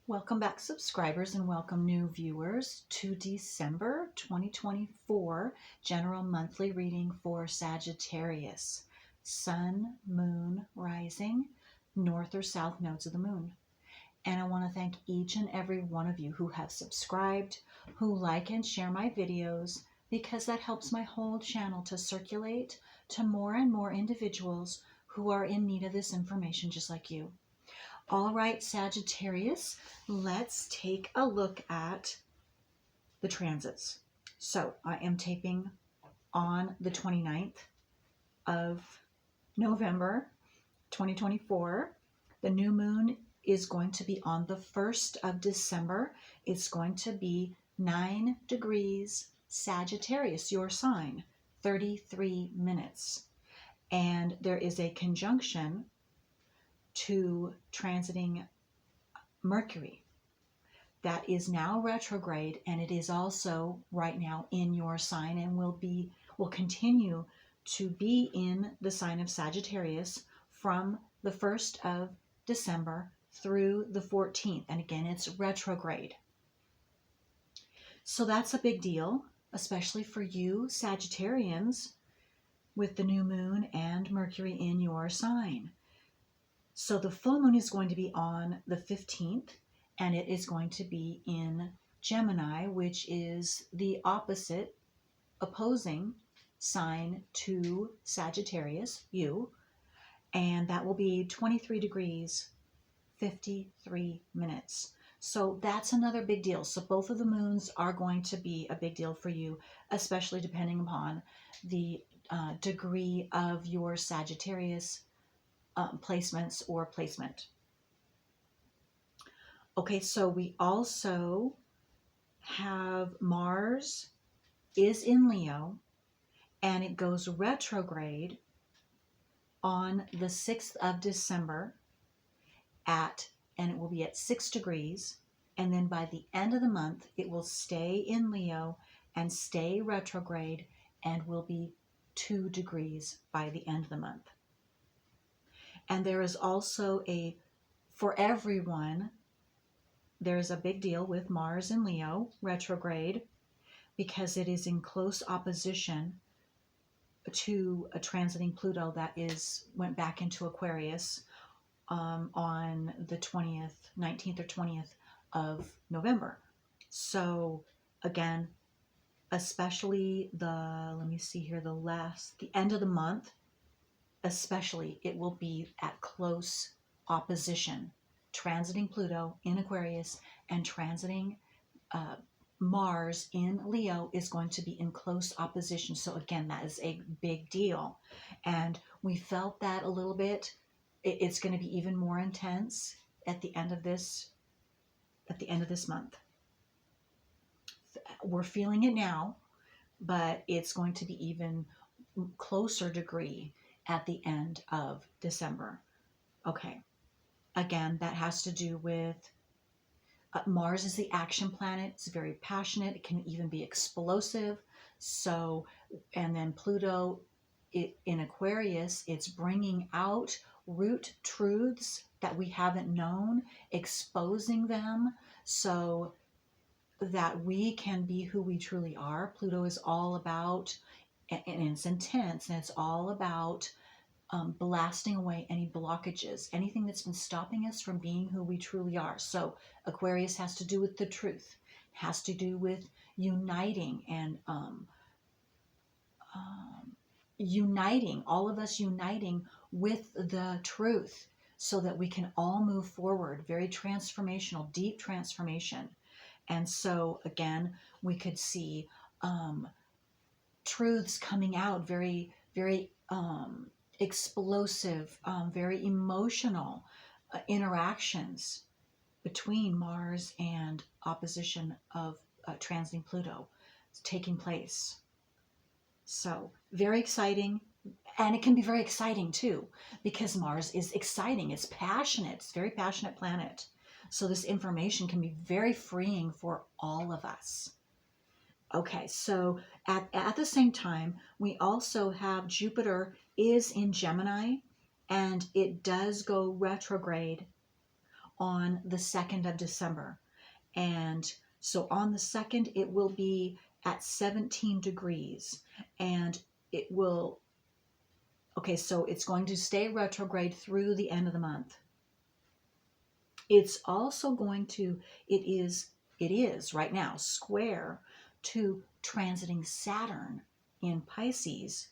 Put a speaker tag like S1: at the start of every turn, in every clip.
S1: Welcome back, subscribers, and welcome new viewers to December 2024 general monthly reading for Sagittarius. Sun, moon, rising, north or south nodes of the moon. And I want to thank each and every one of you who have subscribed, who like and share my videos, because that helps my whole channel to circulate to more and more individuals who are in need of this information just like you. All right, Sagittarius, let's take a look at the transits. So I am taping on the 29th of November, 2024. The new moon is going to be on the 1st of December. It's going to be 9 degrees Sagittarius, your sign, 33 minutes. And there is a conjunction to transiting Mercury that is now retrograde, and it is also right now in your sign and will continue to be in the sign of Sagittarius from the 1st of December through the 14th. And again, it's retrograde. So that's a big deal, especially for you Sagittarians with the new moon and Mercury in your sign. So the full moon is going to be on the 15th, and it is going to be in Gemini, which is the opposing sign to Sagittarius, you, and that will be 23 degrees, 53 minutes. So that's another big deal. So both of the moons are going to be a big deal for you, especially depending upon the degree of your Sagittarius placements or placement. Okay, so we also have Mars is in Leo, and it goes retrograde on the 6th of December and it will be at 6 degrees. And then by the end of the month, it will stay in Leo and stay retrograde and will be 2 degrees by the end of the month. And there is also for everyone, there's a big deal with Mars in Leo retrograde because it is in close opposition to a transiting Pluto that went back into Aquarius on the 19th or 20th of November. So again, especially let me see here, the end of the month, especially, it will be at close opposition. Transiting Pluto in Aquarius and transiting Mars in Leo is going to be in close opposition. So again, that is a big deal. And we felt that a little bit. It's going to be even more intense at the end of this month. We're feeling it now, but it's going to be even closer degree at the end of December. Okay. Again, that has to do with Mars is the action planet. It's very passionate. It can even be explosive. So, and then Pluto in Aquarius, it's bringing out root truths that we haven't known, exposing them so that we can be who we truly are. Pluto is all about, and it's intense, and it's all about blasting away any blockages, anything that's been stopping us from being who we truly are. So Aquarius has to do with the truth, has to do with uniting and all of us uniting with the truth so that we can all move forward. Very transformational, deep transformation. And so again, we could see truths coming out, very, very explosive, very emotional interactions between Mars and opposition of transiting Pluto taking place. So very exciting. And it can be very exciting too, because Mars is exciting. It's passionate. It's a very passionate planet. So this information can be very freeing for all of us. Okay, so at the same time, we also have Jupiter is in Gemini, and it does go retrograde on the 2nd of December. And so on the 2nd, it will be at 17 degrees. And it will, okay, so it's going to stay retrograde through the end of the month. It's also going to, it is right now square to transiting Saturn in Pisces.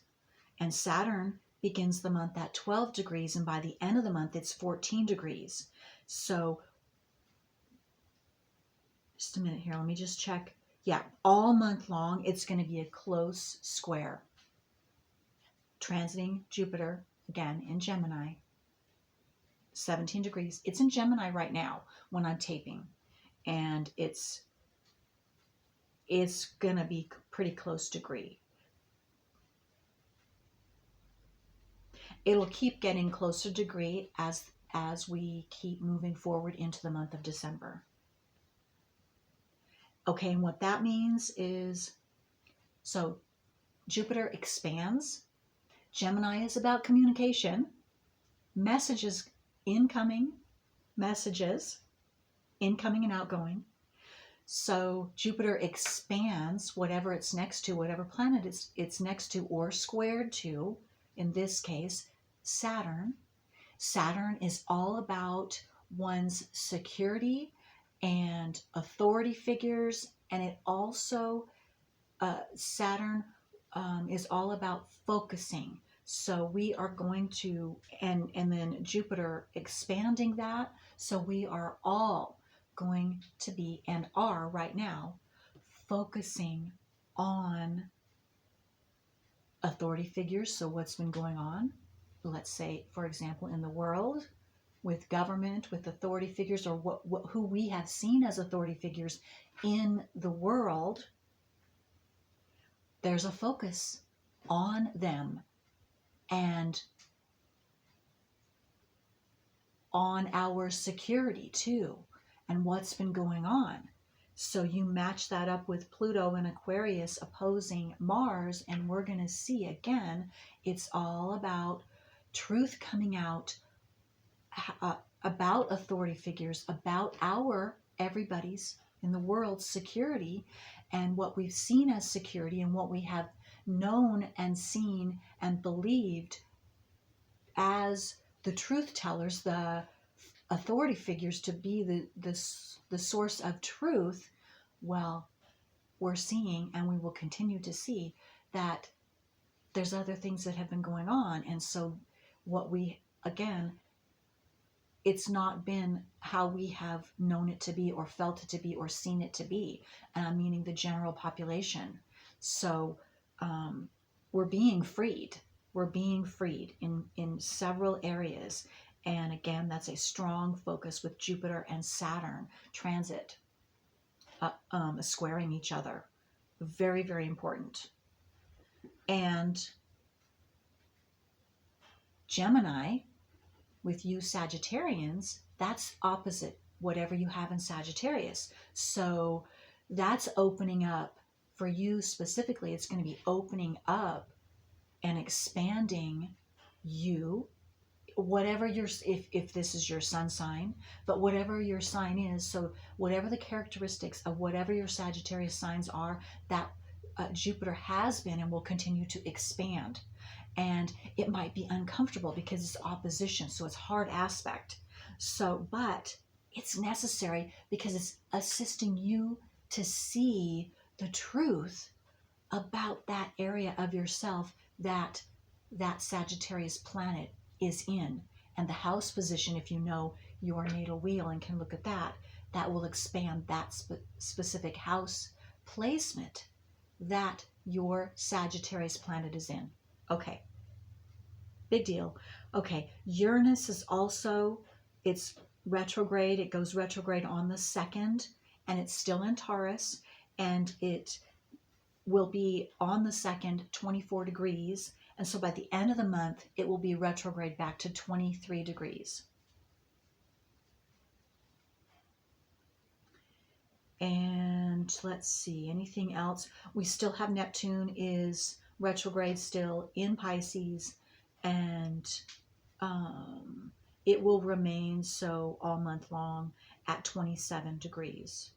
S1: And Saturn begins the month at 12 degrees, and by the end of the month, it's 14 degrees. So just a minute here, let me just check. Yeah, all month long, it's going to be a close square. Transiting Jupiter, again, in Gemini, 17 degrees. It's in Gemini right now when I'm taping, and it's going to be pretty close degree. It'll keep getting closer degree as we keep moving forward into the month of December. Okay, and what that means is, so Jupiter expands. Gemini is about communication, messages, incoming messages, incoming and outgoing. So Jupiter expands whatever it's next to, whatever planet it's next to or squared to, in this case, Saturn. Saturn is all about one's security and authority figures, and it also, Saturn is all about focusing. So we are going to, and then Jupiter expanding that, so we are all going to be, and are right now, focusing on authority figures. So what's been going on, let's say, for example, in the world, with government, with authority figures, or who we have seen as authority figures in the world, there's a focus on them and on our security too, and what's been going on. So you match that up with Pluto and Aquarius opposing Mars, and we're going to see again, it's all about truth coming out, about authority figures, about everybody's in the world's security, and what we've seen as security, and what we have known and seen and believed as the truth tellers, the authority figures, to be the source of truth. Well, we're seeing, and we will continue to see, that there's other things that have been going on. And so what we, again, it's not been how we have known it to be, or felt it to be, or seen it to be. And I'm meaning the general population. So we're being freed. We're being freed in several areas. And again, that's a strong focus with Jupiter and Saturn transit, squaring each other. Very, very important. And Gemini, with you Sagittarians, that's opposite whatever you have in Sagittarius. So that's opening up for you specifically. It's going to be opening up and expanding you, whatever your, if this is your sun sign, but whatever your sign is. So whatever the characteristics of whatever your Sagittarius signs are, that Jupiter has been and will continue to expand. And it might be uncomfortable because it's opposition, so it's hard aspect. So, but it's necessary because it's assisting you to see the truth about that area of yourself that Sagittarius planet is in. And the house position, if you know your natal wheel and can look at that, that will expand that specific house placement that your Sagittarius planet is in. Okay, big deal. Okay, Uranus is also, it's retrograde. It goes retrograde on the 2nd, and it's still in Taurus, and it will be on the 2nd, 24 degrees. And so by the end of the month, it will be retrograde back to 23 degrees. And let's see, anything else? We still have Neptune is retrograde still in Pisces, and it will remain so all month long at 27 degrees.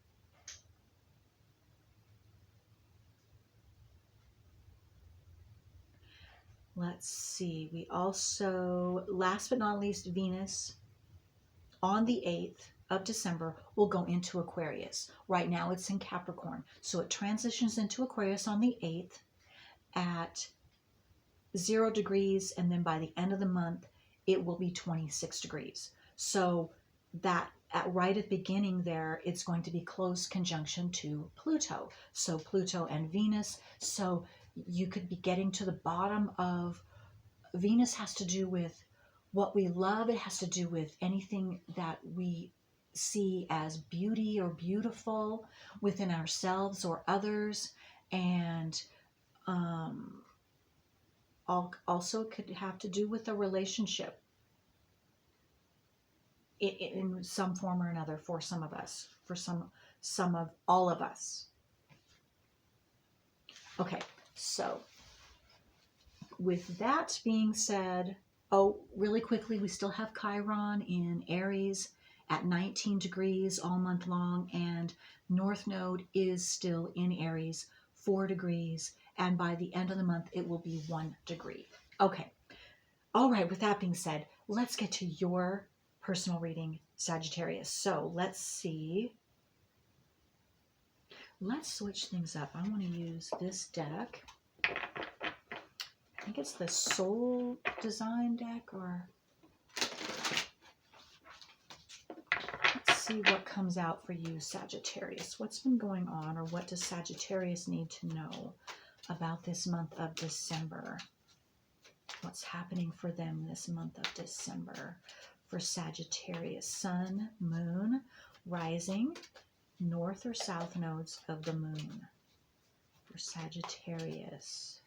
S1: Let's see, we also, last but not least, Venus on the 8th of December will go into Aquarius. Right now it's in Capricorn. So it transitions into Aquarius on the 8th at 0 degrees, and then by the end of the month it will be 26 degrees. So that right at the beginning there, it's going to be close conjunction to Pluto. So Pluto and Venus. So you could be getting to the bottom of, Venus has to do with what we love. It has to do with anything that we see as beauty or beautiful within ourselves or others. And also could have to do with a relationship in some form or another for some of us, for some of all of us. Okay, so with that being said, oh, really quickly, we still have Chiron in Aries at 19 degrees all month long, and North Node is still in Aries, 4 degrees, and by the end of the month, it will be 1 degree. Okay, all right, with that being said, let's get to your personal reading, Sagittarius. So let's see. Let's switch things up. I want to use this deck. I think it's the Soul Design deck, or let's see what comes out for you, Sagittarius. What's been going on, or what does Sagittarius need to know about this month of December? What's happening for them this month of December? For Sagittarius, Sun, Moon, Rising, North or South nodes of the Moon. For Sagittarius.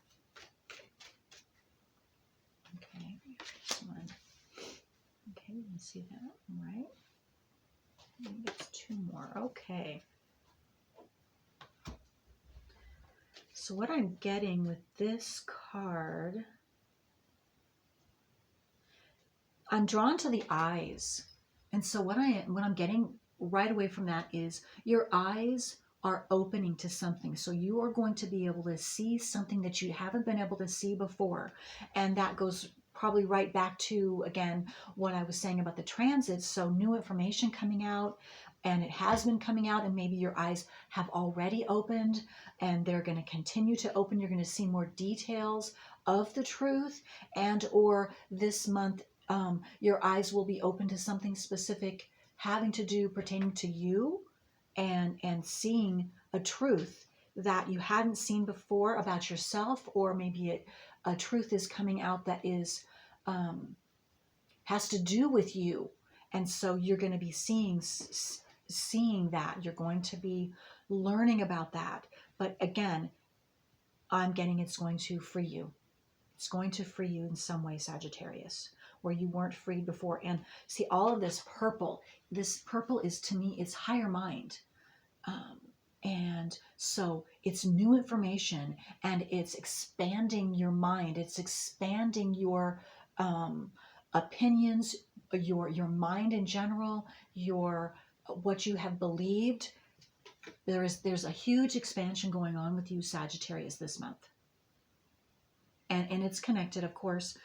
S1: Okay, this one. Okay, you can see that, right? Maybe it's 2 more. Okay. So what I'm getting with this card, I'm drawn to the eyes. And so what I'm getting right away from that is your eyes are opening to something. So you are going to be able to see something that you haven't been able to see before. And that goes probably right back to, again, what I was saying about the transits. So new information coming out, and it has been coming out, and maybe your eyes have already opened and they're going to continue to open. You're going to see more details of the truth, and or this month your eyes will be open to something specific having to do, pertaining to you, and seeing a truth that you hadn't seen before about yourself, or maybe a truth is coming out that is has to do with you, and so you're going to be seeing that. You're going to be learning about that. But again, I'm getting it's going to free you. It's going to free you in some way, Sagittarius, where you weren't freed before. And see, all of this purple is, to me, it's higher mind. And so it's new information, and it's expanding your mind. It's expanding your opinions, your mind in general, what you have believed. There's a huge expansion going on with you, Sagittarius, this month. And it's connected, of course,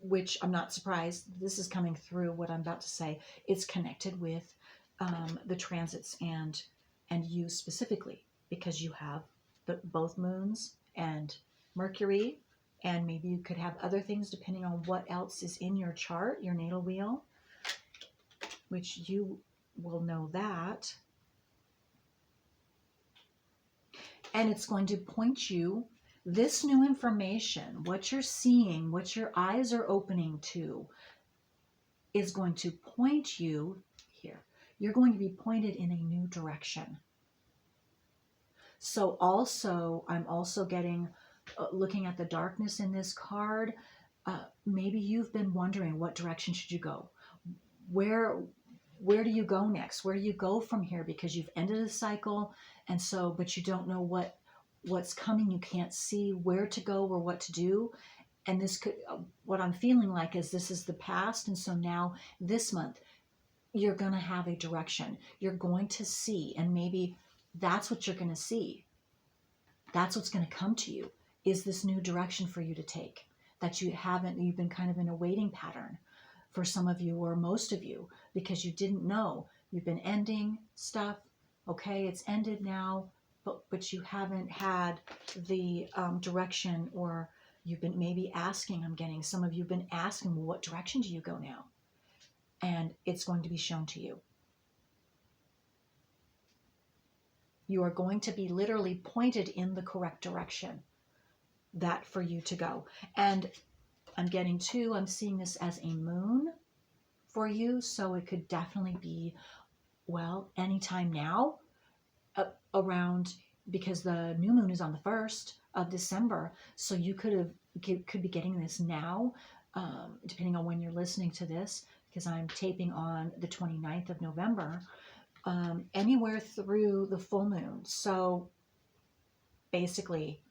S1: which I'm not surprised. This is coming through what I'm about to say. It's connected with the transits and you specifically, because you have both moons and Mercury, and maybe you could have other things depending on what else is in your chart, your natal wheel, which you will know that. And it's going to point you, this new information, what you're seeing, what your eyes are opening to, is going to point you here. You're going to be pointed in a new direction. So also, I'm also getting, looking at the darkness in this card, maybe you've been wondering, what direction should you go? Where do you go next? Where do you go from here? Because you've ended a cycle, and so, but you don't know what's coming. You can't see where to go or what to do. and this could, what I'm feeling like is this is the past. And so now this month, you're going to have a direction. You're going to see, and maybe that's what you're going to see. That's what's going to come to you, is this new direction for you to take that you've been kind of in a waiting pattern for some of you or most of you, because you didn't know. You've been ending stuff. Okay, it's ended now, but you haven't had the direction, or you've been maybe asking. I'm getting some of you've been asking, well, what direction do you go now? And it's going to be shown to you. You are going to be literally pointed in the correct direction that for you to go. And I'm getting too, I'm seeing this as a moon for you. So it could definitely be, well, anytime now around, because the new moon is on the 1st of December. So you could be getting this now, depending on when you're listening to this, because I'm taping on the 29th of November. Anywhere through the full moon. So basically,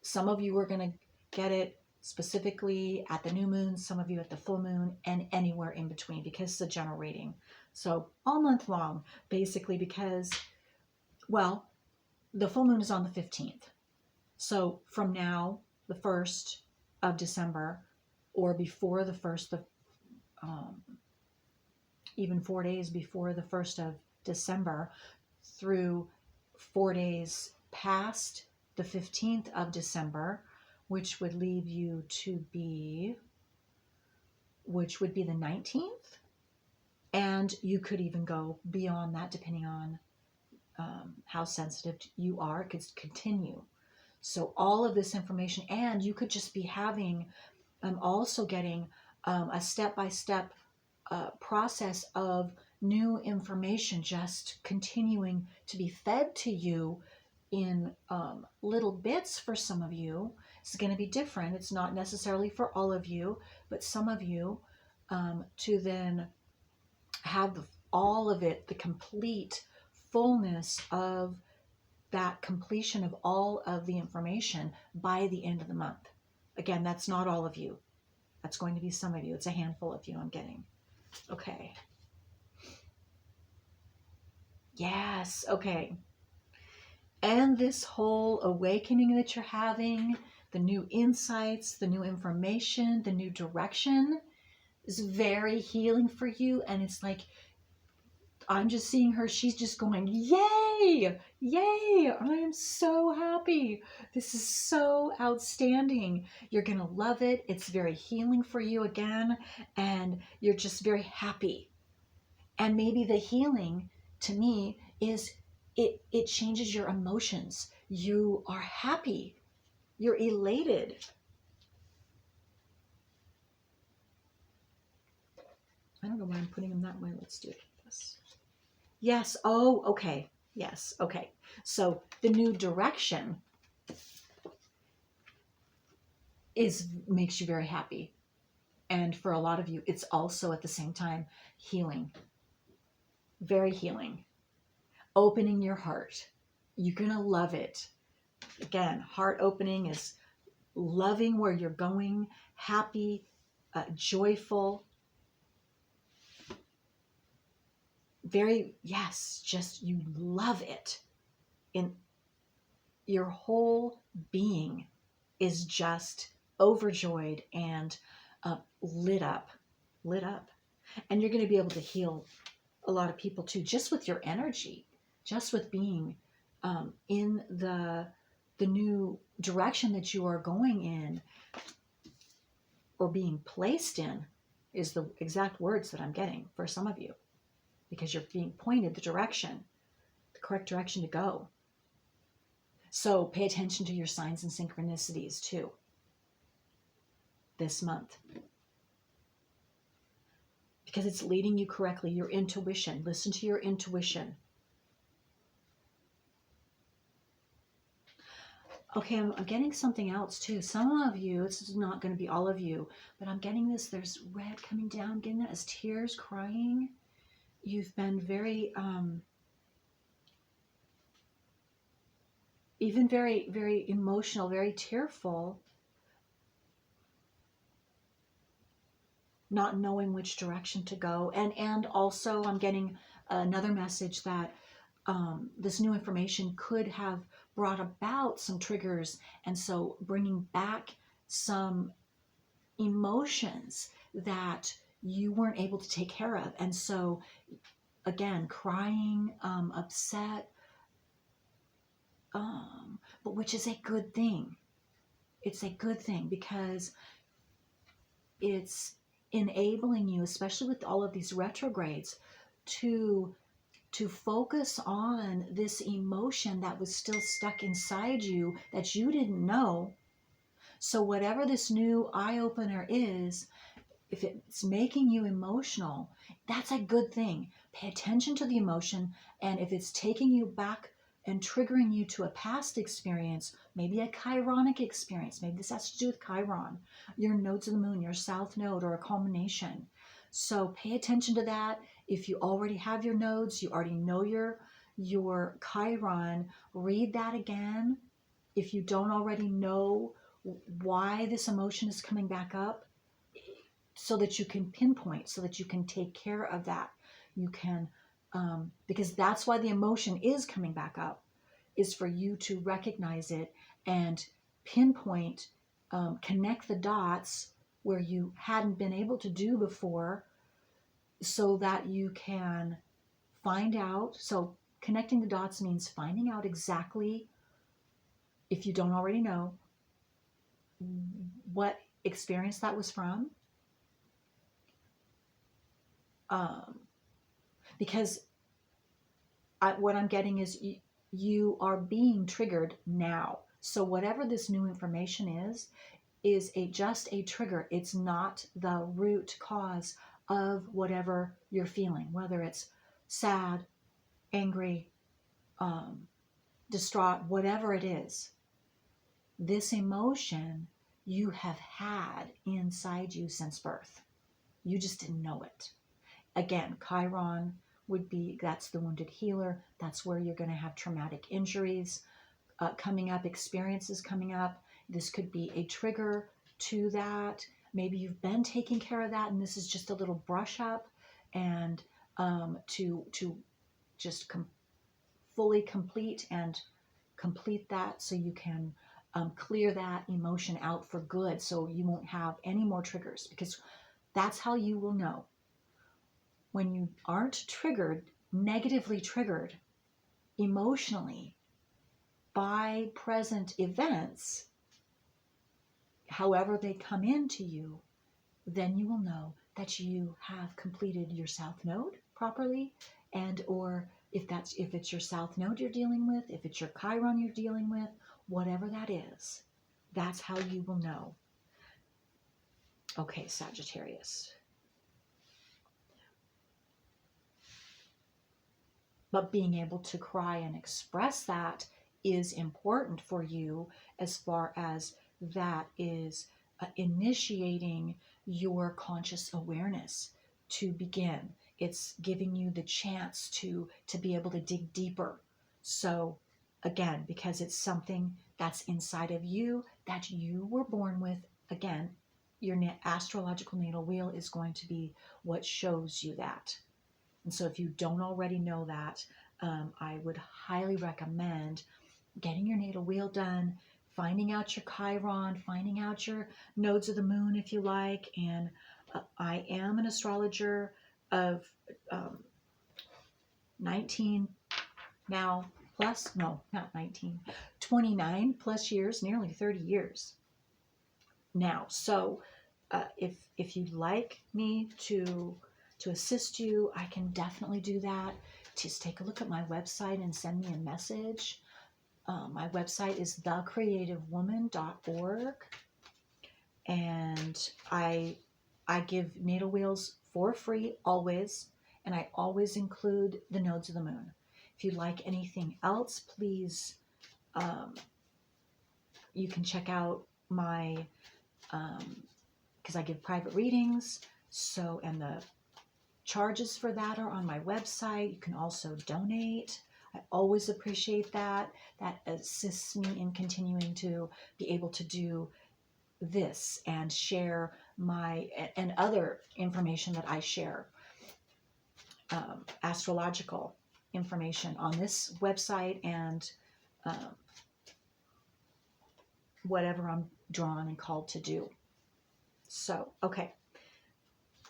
S1: some of you are going to get it specifically at the new moon, some of you at the full moon, and anywhere in between, because it's a general reading. So all month long, basically, because, well, the full moon is on the 15th. So from now, the 1st of December, or before the 1st of, even 4 days before the 1st of December, through 4 days past the 15th of December, which would leave you to be, which would be the 19th. And you could even go beyond that, depending on how sensitive you are. It could continue. So all of this information, and you could just be having, also getting a step-by-step process of new information just continuing to be fed to you in little bits. For some of you, it's going to be different. It's not necessarily for all of you, but some of you, to then have all of it, the complete fullness of that completion of all of the information by the end of the month. Again, that's not all of you. That's going to be some of you. It's a handful of you I'm getting. Okay. Yes. Okay. And this whole awakening that you're having, the new insights, the new information, the new direction is very healing for you. And it's like, I'm just seeing her. She's just going, yay, yay. I am so happy. This is so outstanding. You're going to love it. It's very healing for you again. And you're just very happy. And maybe the healing to me is it changes your emotions. You are happy. You're elated. I don't know why I'm putting them that way. Let's do it like this. Yes. Oh, okay. Yes. Okay. So the new direction makes you very happy. And for a lot of you, it's also at the same time healing. Very healing. Opening your heart. You're going to love it. Again, heart opening is loving where you're going, happy, joyful. Very, yes, just you love it. In your whole being is just overjoyed and lit up. And you're going to be able to heal a lot of people too, just with your energy, just with being in the new direction that you are going in, or being placed in, is the exact words that I'm getting for some of you, because you're being pointed the direction, the correct direction to go. So pay attention to your signs and synchronicities too this month, because it's leading you correctly. Your intuition. Listen to your intuition. Okay, I'm getting something else too. Some of you, this is not going to be all of you, but I'm getting this. There's red coming down. I'm getting that as tears, crying. You've been very, even very, very emotional, very tearful. not knowing which direction to go. And also I'm getting another message that this new information could have brought about some triggers, and so bringing back some emotions that you weren't able to take care of. And so again, crying, upset, but which is a good thing. It's a good thing because it's enabling you, especially with all of these retrogrades, to focus on this emotion that was still stuck inside you that you didn't know. So whatever this new eye opener is, if it's making you emotional, that's a good thing. Pay attention to the emotion, and if it's taking you back and triggering you to a past experience, maybe a chironic experience, maybe this has to do with Chiron, your nodes of the moon, your south node, or a culmination. So pay attention to that. If you already have your nodes, you already know your Chiron, read that again. If you don't already know why this emotion is coming back up, so that you can pinpoint, so that you can take care of that. You can, because that's why the emotion is coming back up, is for you to recognize it and pinpoint, connect the dots where you hadn't been able to do before, so that you can find out. So connecting the dots means finding out exactly, if you don't already know, what experience that was from. Because what I'm getting is you are being triggered now. So whatever this new information is just a trigger. It's not the root cause of whatever you're feeling, whether it's sad, angry, distraught, whatever it is. This emotion you have had inside you since birth. You just didn't know it. Again, Chiron would be, that's the wounded healer. That's where you're going to have traumatic injuries coming up, experiences coming up. This could be a trigger to that. Maybe you've been taking care of that, and this is just a little brush up, and to just fully complete that, so you can clear that emotion out for good, so you won't have any more triggers. Because that's how you will know. When you aren't triggered, negatively triggered emotionally by present events, however they come into you, then you will know that you have completed your south node properly. And or if it's your south node you're dealing with, if it's your Chiron you're dealing with, whatever that is, that's how you will know. Okay, Sagittarius. But being able to cry and express that is important for you, as far as that is initiating your conscious awareness to begin. It's giving you the chance to be able to dig deeper. So again, because it's something that's inside of you that you were born with, again, your astrological natal wheel is going to be what shows you that. And so if you don't already know that, I would highly recommend getting your natal wheel done, finding out your Chiron, finding out your nodes of the moon if you like. And I am an astrologer of 19 now plus, no, not 19, 29 plus years, nearly 30 years now. So if you'd like me to assist you, I can definitely do that. Just take a look at my website and send me a message. My website is thecreativewoman.org, and I give natal wheels for free always, and I always include the nodes of the moon. If you'd like anything else, please, you can check out my, because I give private readings, so, and the charges for that are on my website. You can also donate. I always appreciate that. That assists me in continuing to be able to do this and share and other information that I share, astrological information on this website, and whatever I'm drawn and called to do. So, okay.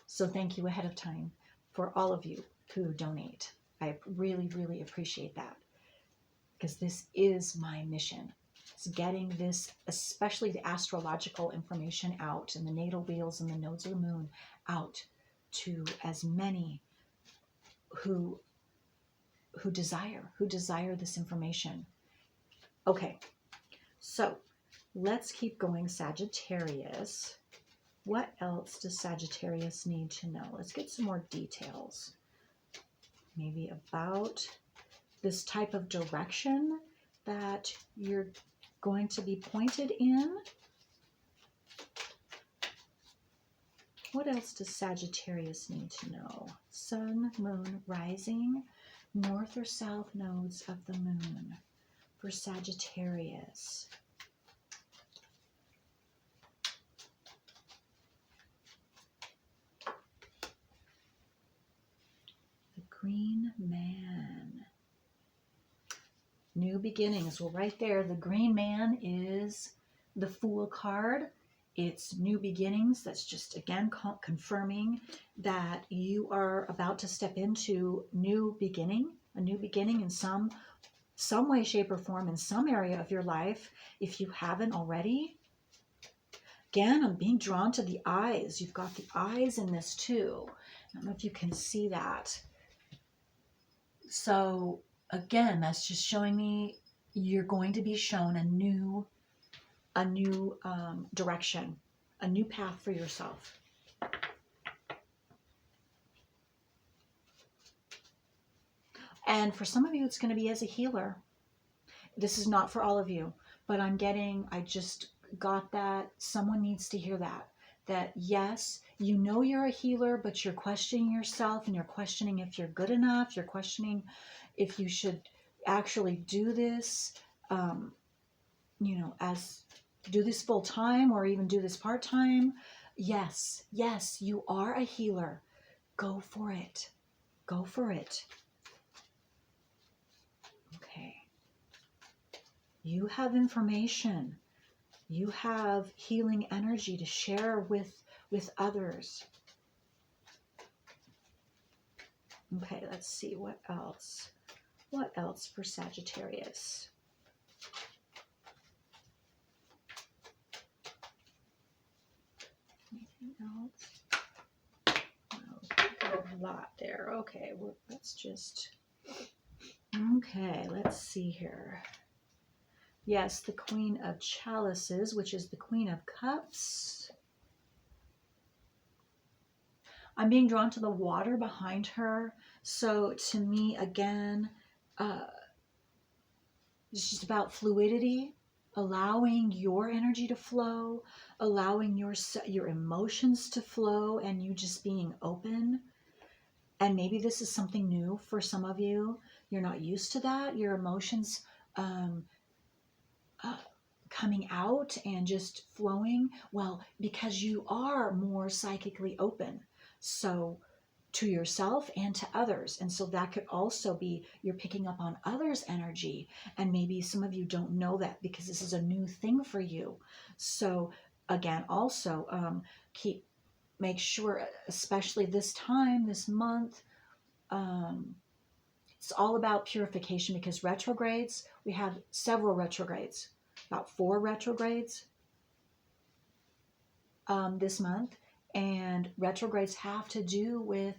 S1: So thank you ahead of time for all of you who donate. I really, really appreciate that, because this is my mission. It's getting this, especially the astrological information out, and the natal wheels and the nodes of the moon out to as many who desire this information. Okay, so let's keep going. Sagittarius. What else does Sagittarius need to know? Let's get some more details. Maybe about this type of direction that you're going to be pointed in. What else does Sagittarius need to know? Sun, moon, rising, north or south nodes of the moon for Sagittarius. Green man. New beginnings. Well, right there, the green man is the Fool card. It's new beginnings. That's just, again, confirming that you are about to step into a new beginning in some way, shape, or form, in some area of your life, if you haven't already. Again, I'm being drawn to the eyes. You've got the eyes in this too. I don't know if you can see that. So again, that's just showing me you're going to be shown a new direction, a new path for yourself. And for some of you, it's going to be as a healer. This is not for all of you, but I just got that someone needs to hear that yes, you know you're a healer, but you're questioning yourself, and you're questioning if you're good enough. You're questioning if you should actually do this, as do this full time or even do this part time. Yes, you are a healer. Go for it. Go for it. Okay. You have information. You have healing energy to share with others. Okay, let's see what else. What else for Sagittarius? Anything else? No, got a lot there. Okay, well, let's see here. Yes, the Queen of Chalices, which is the Queen of Cups. I'm being drawn to the water behind her. So to me, again, it's just about fluidity, allowing your energy to flow, allowing your emotions to flow, and you just being open. And maybe this is something new for some of you. You're not used to that. Your emotions coming out and just flowing. Well, because you are more psychically open. So to yourself and to others. And so that could also be you're picking up on others' energy. And maybe some of you don't know that because this is a new thing for you. So again, also make sure, especially this time, this month, it's all about purification, because retrogrades, we have several retrogrades, about 4 retrogrades this month. And retrogrades have to do with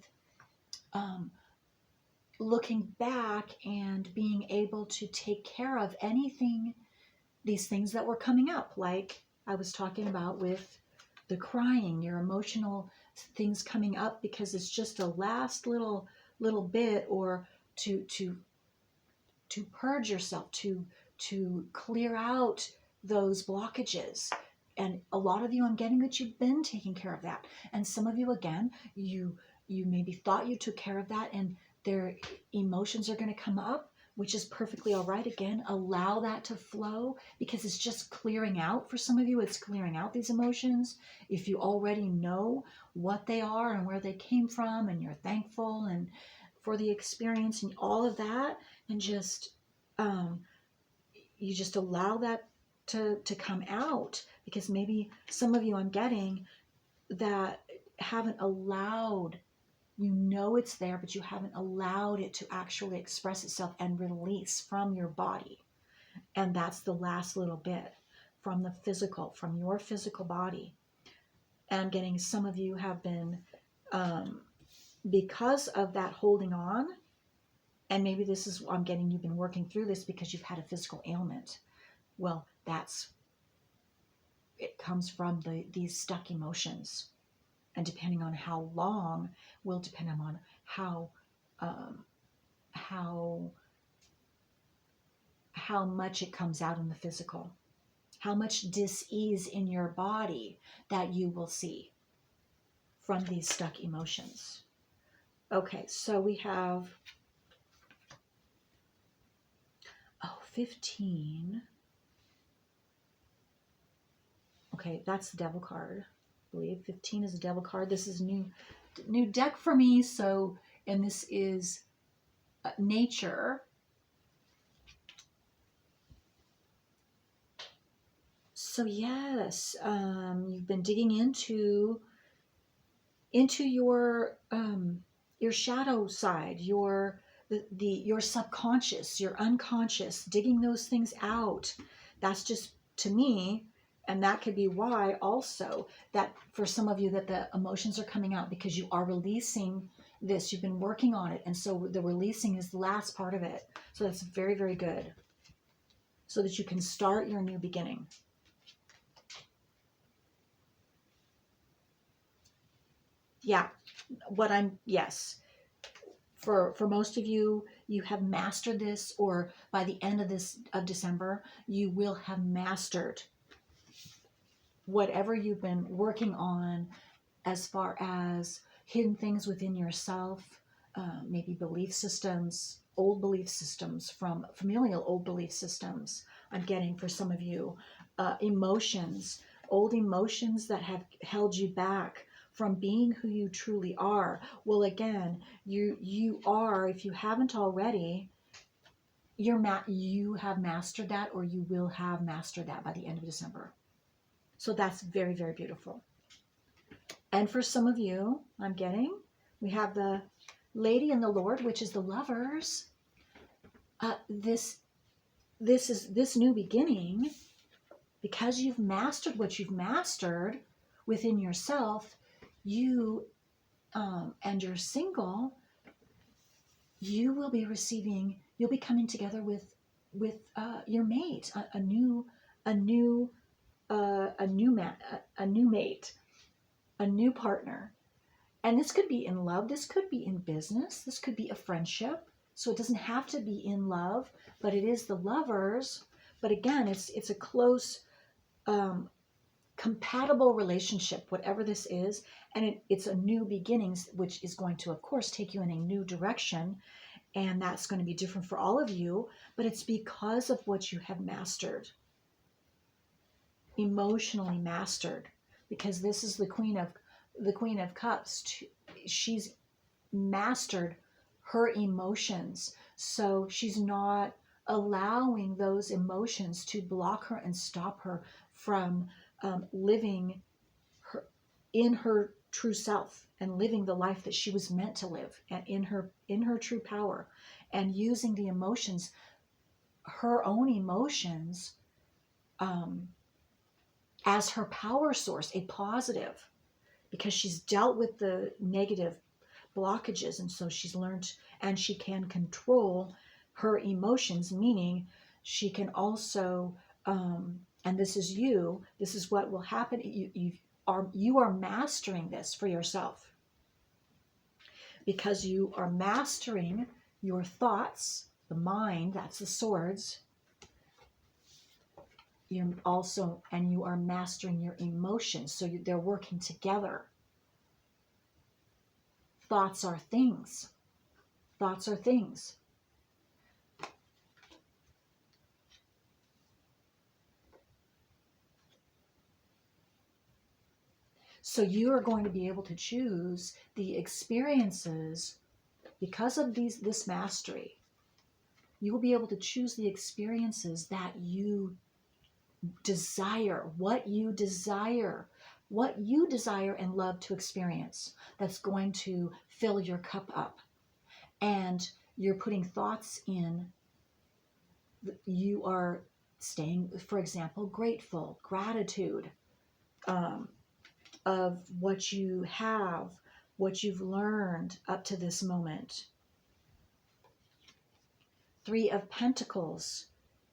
S1: looking back and being able to take care of these things that were coming up. Like I was talking about with the crying, your emotional things coming up, because it's just a last little bit, or to purge yourself, to clear out those blockages. And a lot of you, I'm getting that you've been taking care of that. And some of you, again, you maybe thought you took care of that, and their emotions are going to come up, which is perfectly all right. Again, allow that to flow, because it's just clearing out. For some of you, it's clearing out these emotions. If you already know what they are and where they came from, and you're thankful and for the experience and all of that, and just you just allow that to come out, because maybe some of you, I'm getting, that haven't allowed, you know it's there, but you haven't allowed it to actually express itself and release from your body. And that's the last little bit, from the physical, from your physical body. And I'm getting some of you have been, because of that holding on, and maybe this is, I'm getting, you've been working through this because you've had a physical ailment. Well, it comes from these stuck emotions. And depending on how long will depend on how much it comes out in the physical, how much dis-ease in your body that you will see from these stuck emotions. Okay, so we have 15. Okay, that's the devil card. I believe 15 is a devil card. This is new deck for me. So, and this is nature. So yes, you've been digging into your shadow side, your subconscious, your unconscious, digging those things out. That's just, to me, and that could be why also that for some of you that the emotions are coming out, because you are releasing this, you've been working on it, and so the releasing is the last part of it. So that's very, very good, so that you can start your new beginning. Yeah, yes. For most of you, you have mastered this, or by the end of December, you will have mastered whatever you've been working on as far as hidden things within yourself, maybe belief systems, old belief systems, from familial old belief systems. I'm getting for some of you, emotions, old emotions that have held you back from being who you truly are. Well, again, you are, if you haven't already, you have mastered that, or you will have mastered that by the end of December. So that's very, very beautiful. And for some of you, I'm getting, we have the Lady and the Lord, which is the Lovers. This new beginning, because you've mastered what you've mastered within yourself, you and you're single, you'll be coming together with your mate, a new mate, a new partner. And this could be in love, this could be in business, this could be a friendship. So it doesn't have to be in love, but it is the Lovers. But again, it's a close, compatible relationship, whatever this is. And it's a new beginnings, which is going to, of course, take you in a new direction. And that's going to be different for all of you, but it's because of what you have mastered, emotionally mastered, because this is the Queen of Cups. She's mastered her emotions, so she's not allowing those emotions to block her and stop her from living in her true self, and living the life that she was meant to live, and in her true power, and using the emotions, her own emotions, as her power source, a positive, because she's dealt with the negative blockages, and so she's learned, and she can control her emotions, meaning she can also, and this is what will happen. You are mastering this for yourself, because you are mastering your thoughts, the mind, that's the swords. You are mastering your emotions, so they're working together. Thoughts are things. So you are going to be able to choose the experiences because of this mastery. You will be able to choose the experiences that you desire, what you desire and love to experience. That's going to fill your cup up. And you're putting thoughts in. You are staying, for example, grateful, gratitude of what you have, what you've learned up to this moment. 3 of Pentacles,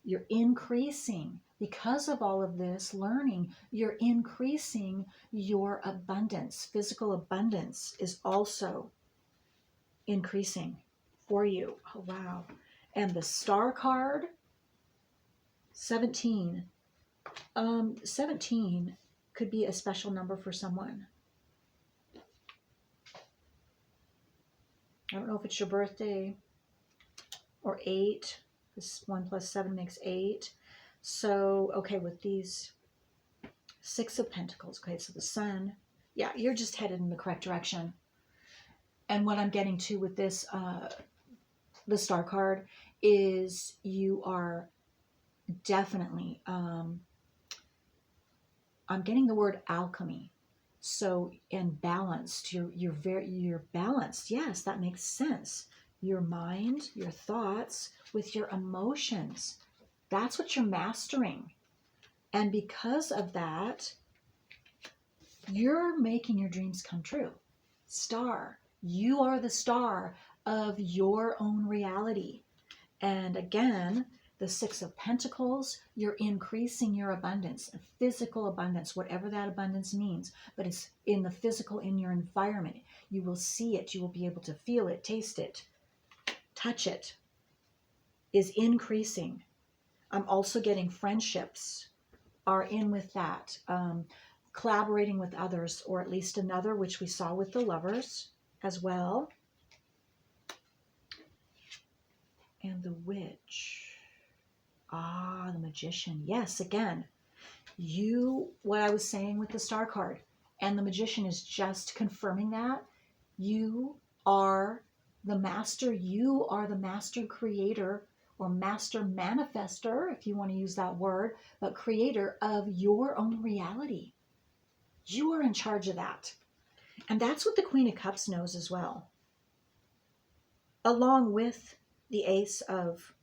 S1: you're increasing. Because of all of this learning, you're increasing your abundance. Physical abundance is also increasing for you. Oh, wow. And the Star card, 17. 17 could be a special number for someone. I don't know if it's your birthday, or 8. This 1 plus 7 makes 8. So, okay, with these 6 of Pentacles, okay, so the Sun, yeah, you're just headed in the correct direction. And what I'm getting to with this, the Star card, is you are definitely, I'm getting the word alchemy. So, and balanced, you're balanced. Yes, that makes sense. Your mind, your thoughts with your emotions. That's what you're mastering. And because of that, you're making your dreams come true. Star. You are the star of your own reality. And again, the 6 of Pentacles, you're increasing your abundance, physical abundance, whatever that abundance means. But it's in the physical, in your environment. You will see it. You will be able to feel it, taste it, touch it. Is increasing. I'm also getting friendships are in with that. Collaborating with others, or at least another, which we saw with the Lovers as well. And the Witch. Ah, the Magician. Yes, again, what I was saying with the Star card. And the Magician is just confirming that. You are the master. You are the master creator, or master manifester, if you want to use that word, but creator of your own reality. You are in charge of that. And that's what the Queen of Cups knows as well. Along with the Ace of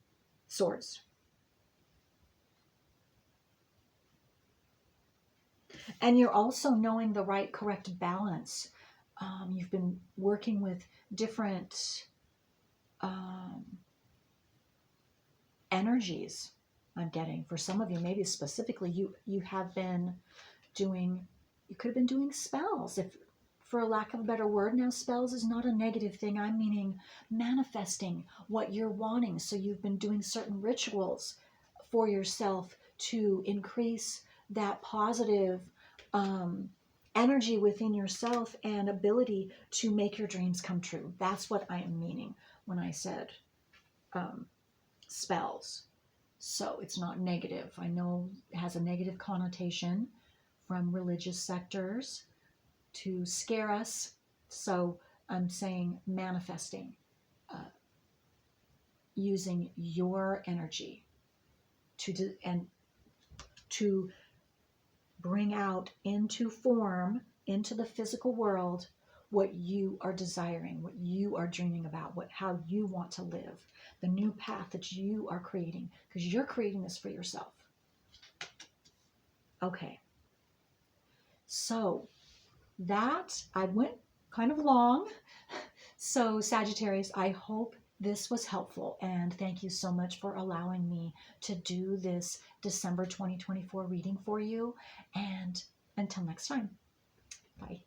S1: Swords. And you're also knowing the right, correct balance. You've been working with different energies, I'm getting. For some of you, maybe specifically, you have been doing, you could have been doing spells, if, for a lack of a better word. Now, spells is not a negative thing. I'm meaning manifesting what you're wanting. So you've been doing certain rituals for yourself to increase that positive energy within yourself and ability to make your dreams come true. That's what I am meaning when I said spells. So it's not negative. I know it has a negative connotation from religious sectors to scare us. So I'm saying manifesting, using your energy to bring out into form, into the physical world, what you are desiring, what you are dreaming about, how you want to live, the new path that you are creating, because you're creating this for yourself. Okay. So that, I went kind of long. So Sagittarius, I hope this was helpful, and thank you so much for allowing me to do this December 2024 reading for you. And until next time, bye.